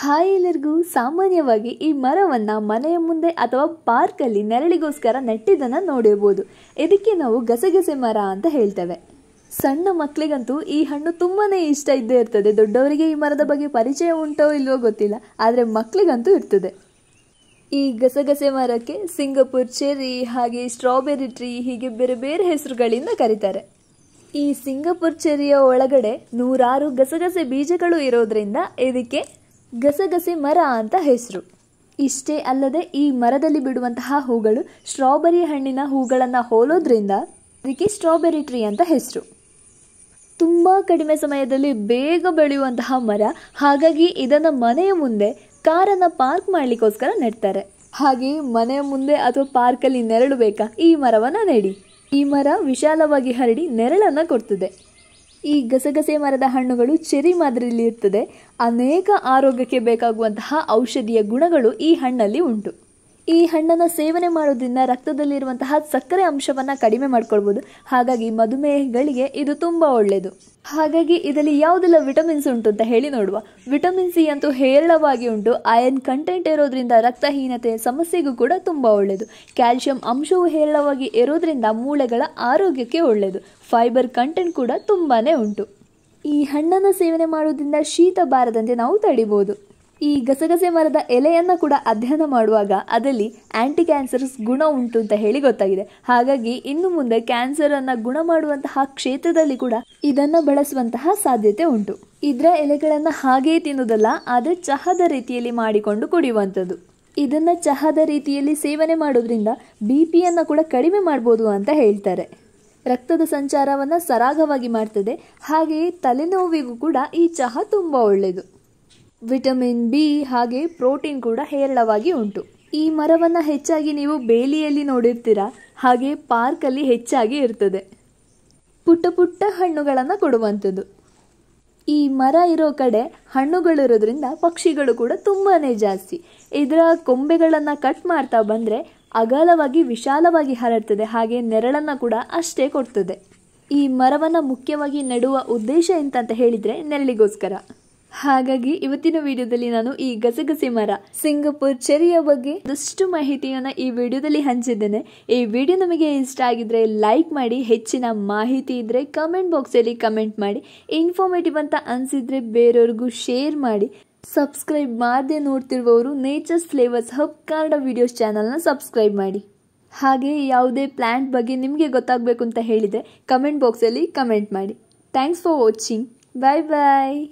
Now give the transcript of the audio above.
Hi ಎಲ್ಲರಿಗೂ. ಸಾಮಾನ್ಯವಾಗಿ ಈ ಮರವನ್ನು ಮನೆಯ ಮುಂದೆ ಅಥವಾ ಪಾರ್ಕಲ್ಲಿ ನೆರಳಿಗೋಸ್ಕರ ನೆಟ್ಟಿದ್ದನ್ನು ನೋಡಿರ್ಬೋದು. ಇದಕ್ಕೆ ನಾವು ಗಸಗಸೆ ಮರ ಅಂತ ಹೇಳ್ತೇವೆ. ಸಣ್ಣ ಮಕ್ಕಳಿಗಂತೂ ಈ ಹಣ್ಣು ತುಂಬಾ ಇಷ್ಟ ಇದ್ದೇ ಇರ್ತದೆ. ದೊಡ್ಡವರಿಗೆ ಈ ಮರದ ಬಗ್ಗೆ ಪರಿಚಯ ಉಂಟೋ ಇಲ್ವೋ ಗೊತ್ತಿಲ್ಲ, ಆದರೆ ಮಕ್ಕಳಿಗಂತೂ ಇರ್ತದೆ. ಈ ಗಸಗಸೆ ಮರಕ್ಕೆ ಸಿಂಗಪುರ್ ಚೆರ್ರಿ ಹಾಗೆ ಸ್ಟ್ರಾಬೆರಿ ಟ್ರೀ ಹೀಗೆ ಬೇರೆ ಬೇರೆ ಹೆಸರುಗಳಿಂದ ಕರೀತಾರೆ. ಈ ಸಿಂಗಪುರ್ ಚೆರ್ರಿಯ ಒಳಗಡೆ 100 ಗಸಗಸೆ ಬೀಜಗಳು ಇರೋದ್ರಿಂದ ಇದಕ್ಕೆ ಗಸಗಸೆ ಮರ ಅಂತ ಹೆಸರು. ಇಷ್ಟೇ ಅಲ್ಲದೆ ಈ ಮರದಲ್ಲಿ ಬಿಡುವಂತಹ ಹೂಗಳು ಸ್ಟ್ರಾಬೆರಿ ಹಣ್ಣಿನ ಹೂಗಳನ್ನು ಹೋಲೋದ್ರಿಂದ ಇದಕ್ಕೆ ಸ್ಟ್ರಾಬೆರಿ ಟ್ರೀ ಅಂತ ಹೆಸರು. ತುಂಬ ಕಡಿಮೆ ಸಮಯದಲ್ಲಿ ಬೇಗ ಬೆಳೆಯುವಂತಹ ಮರ, ಹಾಗಾಗಿ ಇದನ್ನು ಮನೆಯ ಮುಂದೆ ಕಾರನ್ನು ಪಾರ್ಕ್ ಮಾಡಲಿಕ್ಕೋಸ್ಕರ ನೆಡ್ತಾರೆ. ಹಾಗೆ ಮನೆಯ ಮುಂದೆ ಅಥವಾ ಪಾರ್ಕಲ್ಲಿ ನೆರಳು ಬೇಕಾ, ಈ ಮರವನ್ನು ನೆಡಿ. ಈ ಮರ ವಿಶಾಲವಾಗಿ ಹರಡಿ ನೆರಳನ್ನು ಕೊಡ್ತದೆ. ಈ ಗಸಗಸೆ ಮರದ ಹಣ್ಣುಗಳು ಚೆರಿ ಮಾದರಿಯಲ್ಲಿ ಇರ್ತದೆ. ಅನೇಕ ಆರೋಗ್ಯಕ್ಕೆ ಬೇಕಾಗುವಂತಹ ಔಷಧೀಯ ಗುಣಗಳು ಈ ಹಣ್ಣಲ್ಲಿ ಉಂಟು. ಈ ಹಣ್ಣನ್ನು ಸೇವನೆ ಮಾಡೋದ್ರಿಂದ ರಕ್ತದಲ್ಲಿರುವಂತಹ ಸಕ್ಕರೆ ಅಂಶವನ್ನು ಕಡಿಮೆ ಮಾಡ್ಕೊಳ್ಬೋದು. ಹಾಗಾಗಿ ಮಧುಮೇಹಿಗಳಿಗೆ ಇದು ತುಂಬ ಒಳ್ಳೆಯದು. ಹಾಗಾಗಿ ಇದರಲ್ಲಿ ಯಾವುದೆಲ್ಲ ವಿಟಮಿನ್ಸ್ ಉಂಟು ಅಂತ ಹೇಳಿ ನೋಡುವ. ವಿಟಮಿನ್ ಸಿ ಅಂತೂ ಹೇರಳವಾಗಿ ಉಂಟು. ಐರನ್ ಕಂಟೆಂಟ್ ಇರೋದ್ರಿಂದ ರಕ್ತಹೀನತೆ ಸಮಸ್ಯೆಗೂ ಕೂಡ ತುಂಬ ಒಳ್ಳೆಯದು. ಕ್ಯಾಲ್ಸಿಯಂ ಅಂಶವು ಹೇರಳವಾಗಿ ಇರೋದ್ರಿಂದ ಮೂಳೆಗಳ ಆರೋಗ್ಯಕ್ಕೆ ಒಳ್ಳೆಯದು. ಫೈಬರ್ ಕಂಟೆಂಟ್ ಕೂಡ ತುಂಬಾ ಉಂಟು. ಈ ಹಣ್ಣನ್ನು ಸೇವನೆ ಮಾಡೋದ್ರಿಂದ ಶೀತ ಬಾರದಂತೆ ನಾವು ತಡಿಬೋದು. ಈ ಗಸಗಸೆ ಮರದ ಎಲೆಯನ್ನು ಕೂಡ ಅಧ್ಯಯನ ಮಾಡುವಾಗ ಅದರಲ್ಲಿ ಆ್ಯಂಟಿ ಕ್ಯಾನ್ಸರ್ಸ್ ಗುಣ ಉಂಟು ಅಂತ ಹೇಳಿ ಗೊತ್ತಾಗಿದೆ. ಹಾಗಾಗಿ ಇನ್ನು ಮುಂದೆ ಕ್ಯಾನ್ಸರನ್ನು ಗುಣ ಮಾಡುವಂತಹ ಕ್ಷೇತ್ರದಲ್ಲಿ ಕೂಡ ಇದನ್ನು ಬಳಸುವಂತಹ ಸಾಧ್ಯತೆ ಉಂಟು. ಇದರ ಎಲೆಗಳನ್ನು ಹಾಗೇ ತಿನ್ನೋದಲ್ಲ, ಆದರೆ ಚಹಾದ ರೀತಿಯಲ್ಲಿ ಮಾಡಿಕೊಂಡು ಕುಡಿಯುವಂಥದ್ದು. ಇದನ್ನು ಚಹಾದ ರೀತಿಯಲ್ಲಿ ಸೇವನೆ ಮಾಡೋದ್ರಿಂದ BP ಕೂಡ ಕಡಿಮೆ ಮಾಡ್ಬೋದು ಅಂತ ಹೇಳ್ತಾರೆ. ರಕ್ತದ ಸಂಚಾರವನ್ನು ಸರಾಗವಾಗಿ ಮಾಡ್ತದೆ. ಹಾಗೆಯೇ ತಲೆನೋವಿಗೂ ಕೂಡ ಈ ಚಹಾ ತುಂಬ ಒಳ್ಳೆಯದು. ವಿಟಮಿನ್ ಬಿ ಹಾಗೆ ಪ್ರೋಟೀನ್ ಕೂಡ ಹೇರಳವಾಗಿ ಉಂಟು. ಈ ಮರವನ್ನು ಹೆಚ್ಚಾಗಿ ನೀವು ಬೇಲಿಯಲ್ಲಿ ನೋಡಿರ್ತೀರಾ, ಹಾಗೆ ಪಾರ್ಕಲ್ಲಿ ಹೆಚ್ಚಾಗಿ ಇರ್ತದೆ. ಪುಟ್ಟ ಪುಟ್ಟ ಹಣ್ಣುಗಳನ್ನು ಕೊಡುವಂಥದ್ದು. ಈ ಮರ ಇರೋ ಕಡೆ ಹಣ್ಣುಗಳಿರೋದ್ರಿಂದ ಪಕ್ಷಿಗಳು ಕೂಡ ತುಂಬಾ ಜಾಸ್ತಿ. ಇದರ ಕೊಂಬೆಗಳನ್ನು ಕಟ್ ಮಾಡ್ತಾ ಬಂದರೆ ಅಗಲವಾಗಿ ವಿಶಾಲವಾಗಿ ಹರಡ್ತದೆ. ಹಾಗೆ ನೆರಳನ್ನು ಕೂಡ ಅಷ್ಟೇ ಕೊಡ್ತದೆ. ಈ ಮರವನ್ನು ಮುಖ್ಯವಾಗಿ ನೆಡುವ ಉದ್ದೇಶ ಎಂತ ಹೇಳಿದರೆ ನೆರಳಿಗೋಸ್ಕರ. ಹಾಗಾಗಿ ಇವತ್ತಿನ ವಿಡಿಯೋದಲ್ಲಿ ನಾನು ಈ ಗಸಗಸೆ ಮರ, ಸಿಂಗಪುರ್ ಚೆರ್ರಿಯ ಬಗ್ಗೆ ಒಂದಷ್ಟು ಮಾಹಿತಿಯನ್ನು ಈ ವಿಡಿಯೋದಲ್ಲಿ ಹಂಚಿದ್ದೇನೆ. ಈ ವಿಡಿಯೋ ನಮಗೆ ಇಷ್ಟ ಆಗಿದ್ರೆ ಲೈಕ್ ಮಾಡಿ, ಹೆಚ್ಚಿನ ಮಾಹಿತಿ ಇದ್ದರೆ ಕಮೆಂಟ್ ಬಾಕ್ಸಲ್ಲಿ ಕಮೆಂಟ್ ಮಾಡಿ, ಇನ್ಫಾರ್ಮೇಟಿವ್ ಅಂತ ಅನಿಸಿದರೆ ಬೇರೆಯವ್ರಿಗೂ ಶೇರ್ ಮಾಡಿ. ಸಬ್ಸ್ಕ್ರೈಬ್ ಮಾಡದೆ ನೋಡ್ತಿರುವವರು Nature's Flavours Hub Kannada videos ಚಾನಲ್ನ ಸಬ್ಸ್ಕ್ರೈಬ್ ಮಾಡಿ. ಹಾಗೆ ಯಾವುದೇ ಪ್ಲ್ಯಾಂಟ್ ಬಗ್ಗೆ ನಿಮಗೆ ಗೊತ್ತಾಗಬೇಕು ಅಂತ ಹೇಳಿದರೆ ಕಮೆಂಟ್ ಬಾಕ್ಸಲ್ಲಿ ಕಮೆಂಟ್ ಮಾಡಿ. Thanks for watching. Bye bye.